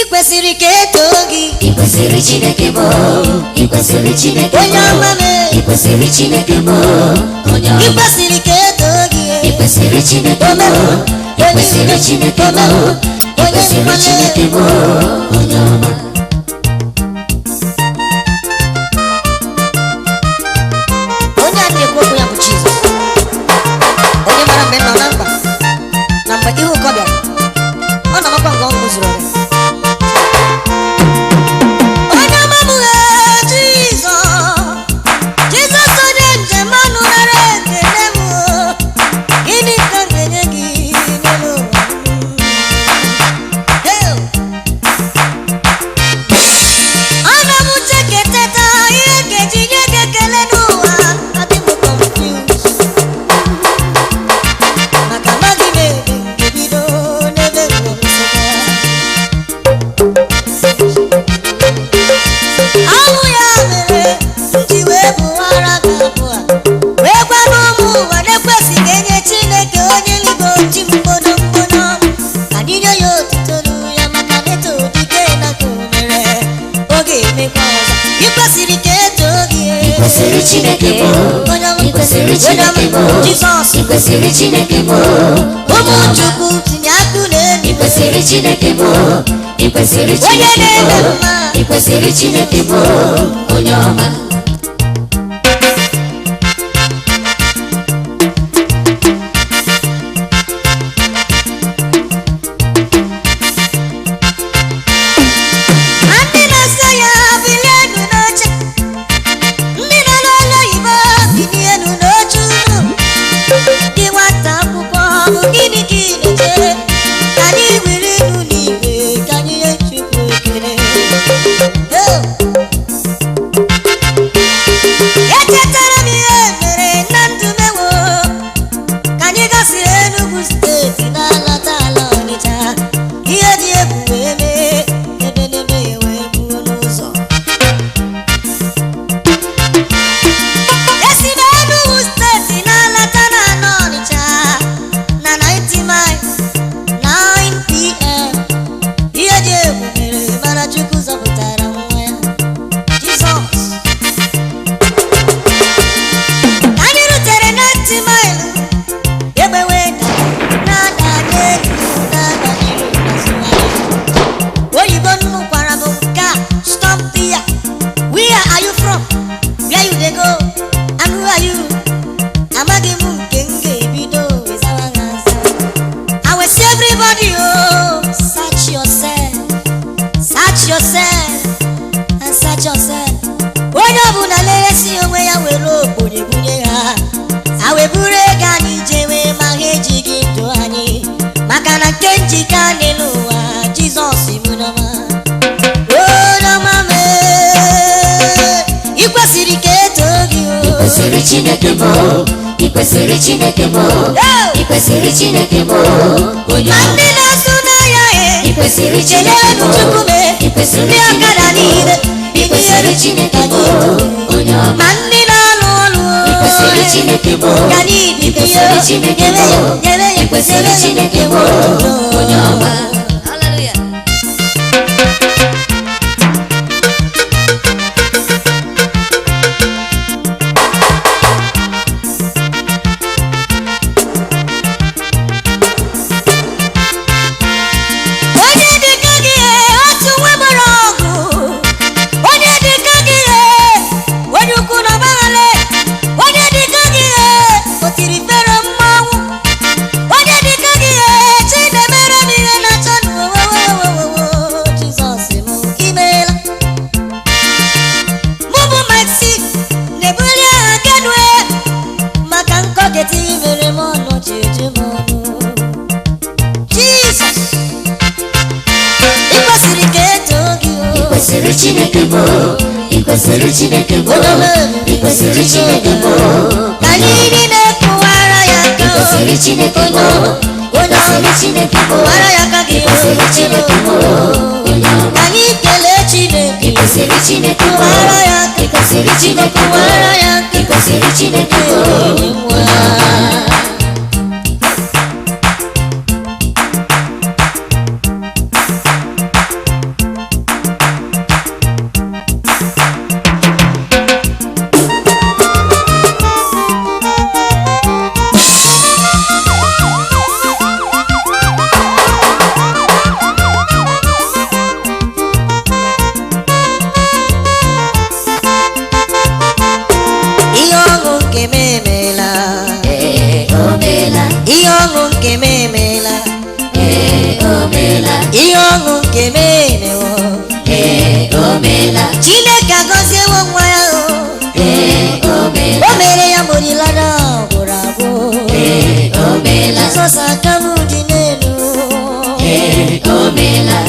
Ikwesịrị ka eto gị. Ikwesịrị Chineke bụ. Ikwesịrị Chineke bụ. Onye ọma m. Ikwesịrị Chineke bụ. Onye ọma. Ikwesịrị ka eto gị. Ikwesịrị Chineke bụ. Ikwesịrị Chineke bụ. Ikwesịrị Chineke bụ. Onye ọma. Onye a na-ekwu okwu ya bụ Jizọs. Onye mara mgbe nọ na mkpa na mgbe ihe ụkọ bịara. Ọ na-amakwa nke ọṅụ zuru oke. Onye ọma m Jizọs. Jizọs onye njem ọnụ nara ekele m. Gịnị ka m ga-enye gị n'elu ụwa? Ana m uche ka eteta ihe ga-eji nye gị ekele n'ụwa. Adị m confused. Maka amaghị m ebe m ga-ebido n'ebe m nọ nsogbu. Ọnwụ ya mere m ji wee bụwara gị abụ a. Wee gwa n'ụmụ ụwa na-ekwesịghị enye Chineke onye eluigwe oji mkpono mkpono. Ka anyị nye ya otuto ya maka eto dike na ka o mere. Ọ ga-emekwa ọzọ. Ikwesịrị ka eto gị. Ikwesịrị Chineke bụ. Onye ọma. Ikwesịrị Chineke bụ. Jizọs. Ikwesịrị Chineke bụ. Ụmụ Chukwu tinye akụ n'elu. Ikwesịrị Chineke bụ. Ikwesịrị Chineke bụ. Ikwesịrị Chineke bụ. Onye ọma. Ndị na-asa ya bilie enu n'oche. Ndị nọ n'ụlọ oyibo bilie enu n'oche unu. Ndị nwata akwụkwọ bụ gịnị ka ị na-eche? Ka anyị were enu n'igwe ka anyị nye Chukwu ekele. Echetara m ihe mere na ndụ m ewo. Ka anyị gasịrị Enugu steeti na-alata ala Ọnịcha. Ihe dị egwu wee mee ebe n'ebe ya wee buo n'ụzọ. Esi m Enugu steeti na-alata na ala Ọnịcha na 90 miles 9 p.m. Ihe dị egwu mere mana Chukwu zọpụtara nwa ya Jizọs. Ka anyị rutere 90 miles egbe wee na-ada n'elu na-ada n'iru n'azụ anyị. Oyibo nnụkwara bụ nke a. Stop there. Where are you from? Where you dey go? And who are you? Amaghị m nke m ga-ebido wezawa ha aza. I will see everybody, oh, search yourself. Search yourself and search yourself. Onye ọbụla na-eresi onwe ya were okponye bunye ha. Ha wee buru ego anyị jewe ma ha ejighị ndụ anyị. Maka na nke njika n'elu ụwa Jizọs bụ n'ọma. Onye ọma mee. Ikwesịrị ka eto gị o. Ikwesịrị Chineke bụ. Ikwesịrị Chineke bụ. Ikwesịrị Chineke bụ. Onye Ma ọma. ndị na-asụ n'ahịa Ikwesịrị chelere Chineke m bụ. Chukwu mee. Ikwesịrị Ndị ọkada Chineke bụ. niile Ikwesịrị Chineke bụ. Onye ọma. ma ndị na-alụ ọrụ Ikwesịrị Chineke bụ. ka n'ibi Ikwesịrị Chineke bụ. Ikwesịrị Chineke bụ. Onye ọma. Onye dịka gị otu nwa gbara ọgụ. Onye dịka gị onye ukwu na ọgbaghara. Onye dịka gị o tiri fero mmanwụ. Onye dịka gị Chinemere m ihe na-achọ n'ụwa. Jizọs m imeela. Mụ bụ Maxi na-ebuli aha Kenue maka nkọgeti mere m ọnụ ji eju m ọnụ. Jizọs. Ikwesịrị ka eto gị o. Ikwesịrị Chineke bụ. Ikwesịrị Chineke bụ. Ikwesịrị Chineke bụ. Ka anyị niile kụwara ya aka o. Ikwesịrị Chineke bụ. Ikwesịrị Chineke bụ. Kụwara ya aka gị o. Ikwesịrị Chineke bụ. Onye ọma. Ka anyị kelee Chineke. Ikwesịrị Chineke bụ. Kụwara ya aka. Ikwesịrị Chineke bụ. Kụwara ya aka. Ikwesịrị Chineke bụ. Nwa. omela. ihe ọṅụ nke m emewo. Omela. Chineke agọziewo nwa ya o. Omela. O mere ya ma olileanya gwụrụ agwụ. Omela. Jizọs aka m dị n'elu. Omela.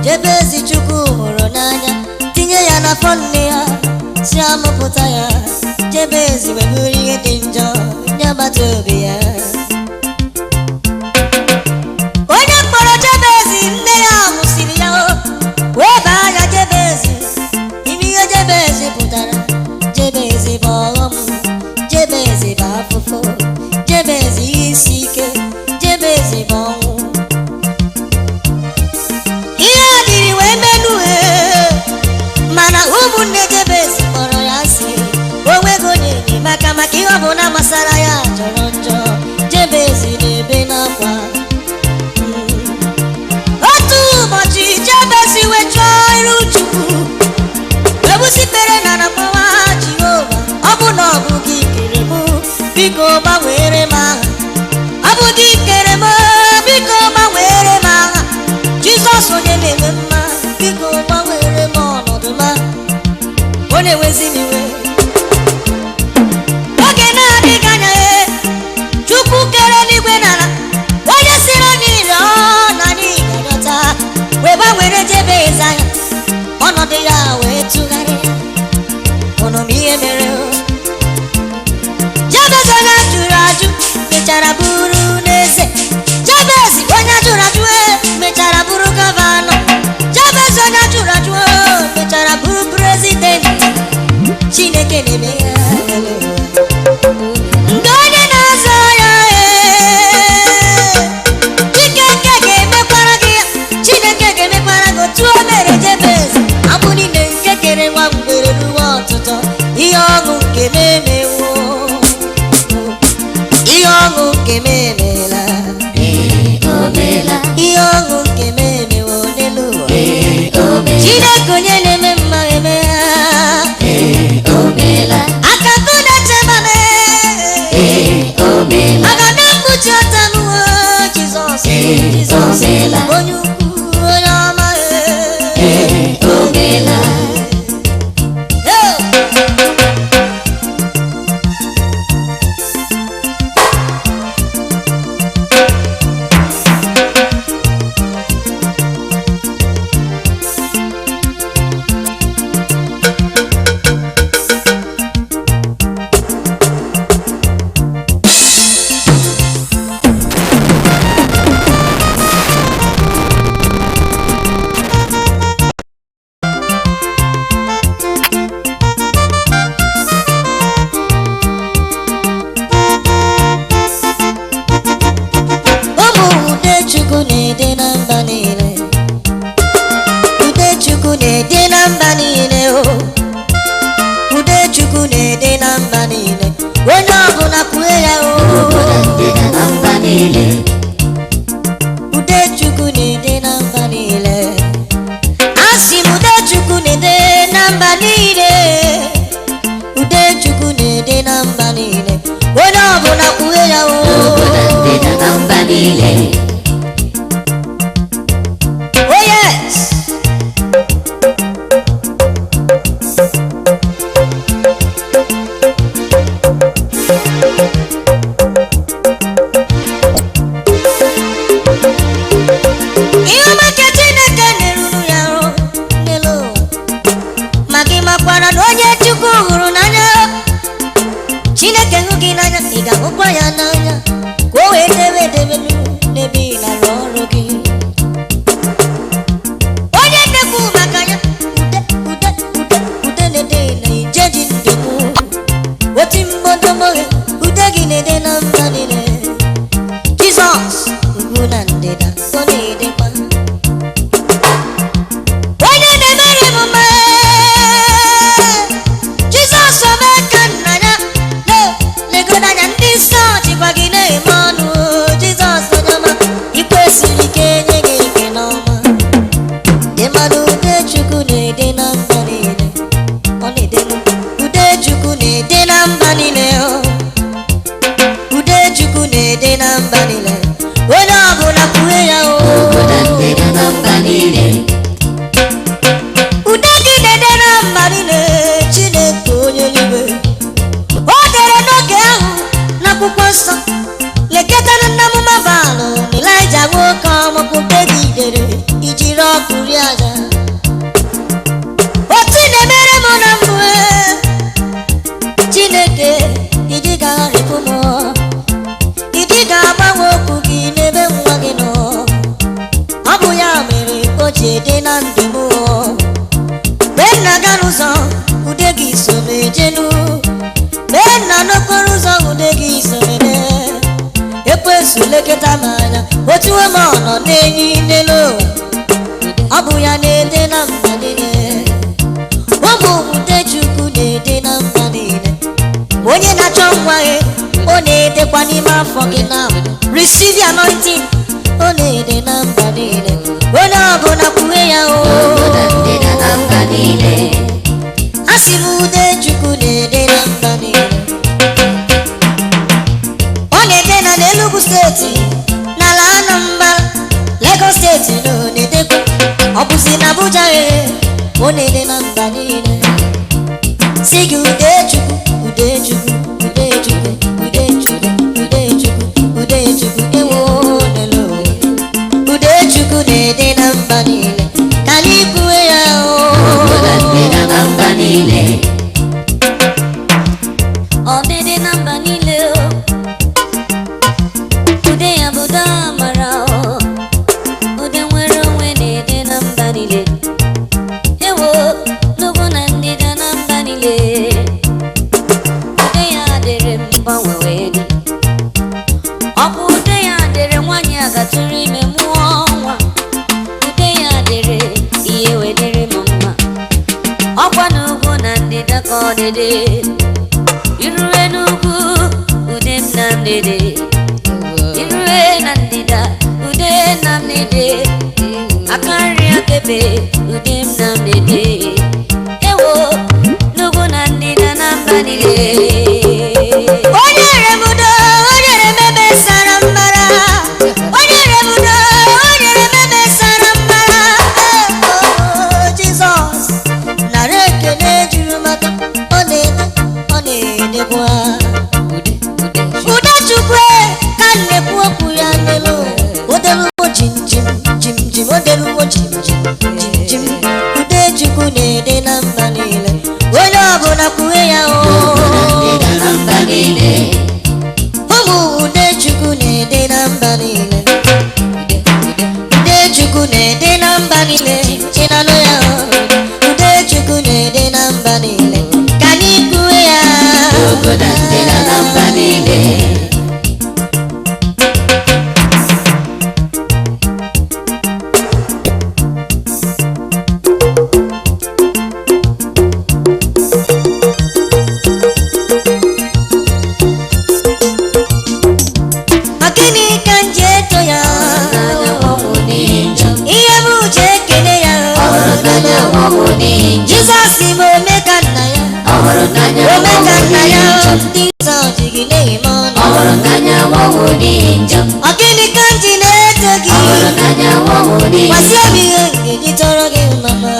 Jebezi Chukwu hụrụ n'anya, tinye ya n'afọ nne ya, si amụpụta ya. Jebezi weburu ihe dị njọ nye agbata obi ya. Onye kpọrọ Jebezi nne ya mụsiri ya o, wee baa ya Jebezi. Ime ihe Jebezi pụtara, Jebezi bụ ọghọm, Jebezi bụ afụfụ, Jebezi isi ike, Jebezi bụ ọnwụ. Mana ụmụnne Jebezi kpọrọ ya asị, o nweghị onye enyemaka maka ihe ọbụla masara ya jọrọ njọ. Jebezi na-ebe n'akwa. Otu ụbọchị Jebezi wee chọọ iru Chukwu, ebusipere na nakwawa Jehova, ọ bụ na ọ bụ gị kere m, biko gbanwere m aha. Ọ bụ gị kere m, biko gbanwere m aha. Jizọs onye na-eme mma, biko gbanwere m ọnọdụ m. Ọ na-ewezi m iwe. Oge na-adịghị anya Chukwu kere eluigwe na ala, onye siri niile ọ na n'ihi dọta, wee gbanwere Jebezi anya, ọnọdụ ya wee tụgharịa. Ụnụ m ihe mere o. Jebezi onye jụrụ ajụ mechara bụrụ n'eze. Jebezi onye jụrụ ajụ mechara bụrụ gọvanọ. Jebezi onye jụrụ ajụ mechara bụrụ prezidenti. Chineke na-eme ya. Mgbe onye na-azọ ya Chineke ga-emekwara gị ya. Chineke ga-emekwara gị otu o mere Jebezi. Abụ niile nke kere nwa mgbere ruo ọtụtụ. Ihe ọṅụ nke m emewo. Ihe ọṅụ nke m emela. Omela. Ihe ọṅụ nke m emewo n'elu ụwa. Chineke onye na-eme mma eme ya. Omela. Aka m na-echeba m. Omela. Aga m ekpuchi ọta m Jizọs. Jizọs onye ukwu onye ọma. Omela. na-ede na mba niile onye ọbụla kwue ya o ude gị na-ede na mba niile Chineke onye eluigwe o dere n'oge ahụ n'akwụkwọ nsọ lekọtara nna m Mabalụ Ịlaịja nwoke ọmụkwụ gị dere ijiri ọkụ rie aja otu na-emere m na mbụ Chineke ịdị ga-arịpụ m ịdị ga-agbanwe okwu gị n'ebe nwa gị nọ ọ bụ ya mere o ji ede na ndụ m mgbe m na-aga n'ụzọ ude gị so m ejenu mgbe m na n'okporo ụzọ ude gị so m eme ekwesu lekọta m anya otu m ọ nọ n'enyi n'elu ọ bụ ya na-ede na mba niile ụmụ ude Chukwu na-ede na mba niile onye na-achọ nwa gị ọ na-edekwa n'ime afọ gị na receive the anointing ọ na-ede na mba niile onye ọbụla kwue ya o asị m ude Chukwu na-ede na mba niile ọ na-ede na n'Enugu steeti n'ala Anambra Lagos steeti na ọ na-edekwa ọ bụzi na Abuja ọ na-ede na mba niile si gị ude Chukwu ude Chukwu ude Chukwu ude Chukwu ude Chukwu ude Chukwu ewo nelo ude Chukwu na-ede na mba niile ka anyị kwue ya o ọ na-ede na mba niile ude ya bụ damara ude nwere onwe na-ede na mba niile ewo n'ugwu na ndịda na mba niile ude ya dịrị mgbanwe wee dị ọ bụ ude ya dịrị nwaanyị a gatụrụ ime mụọ nwa ude ya dịrị ihe wedịrị m mma ọkwa n'ugwu na ndịda ka ọ dịdị irue n'ugwu ude m na m dịdị irue na ndịda ude na m dịdị aka nri akebe ude m na m dịdị ewo n'ugwu na ndịda na mba niile onye remudo onye remebe sara mbara onye remudo onye remebe sara mbara Jizọs nara ekele juru maka ọ na-edekwa ude Chukwu ka nnekwu okwu ya n'elu odeluwo jim jim jim jim odeluwo jim jim jim jim ude Chukwu na-ede na mba niile onye ọbụla kwue ya o ụmụ ude Chukwu na-ede na mba niile ude Chukwu na-ede na mba niile ịnanụ ya ude Chukwu na-ede na mba niile ka anyị kwue ya gịnị ka m ji eto ya ihe m ji ekele ya Jizọs bụ ome ka nna ya ome ka nna ya ndị ụzọ ji gị na-ehi m ọnụ ọ gịnị ka m ji na-eto gị gwazie m ihe nke gị tọrọ gị mama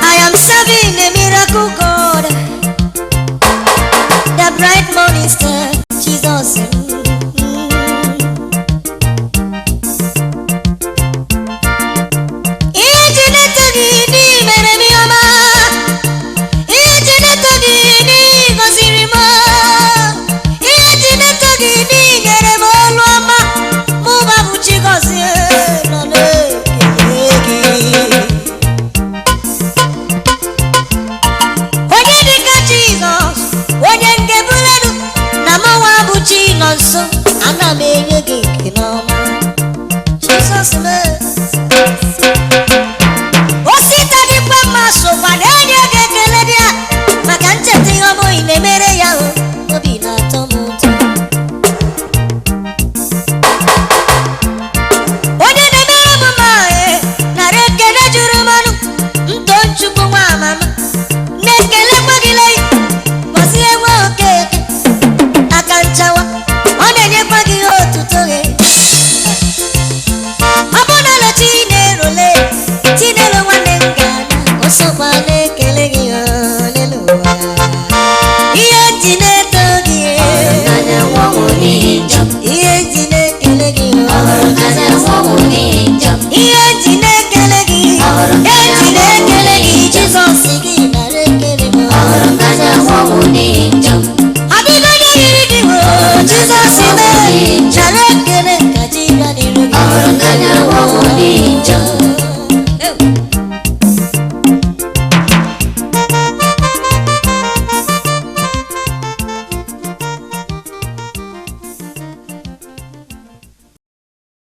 I am serving a miracle God, the bright morning star, Jesus. Onye nke bụledu na mụnwa bụ chi nọ nso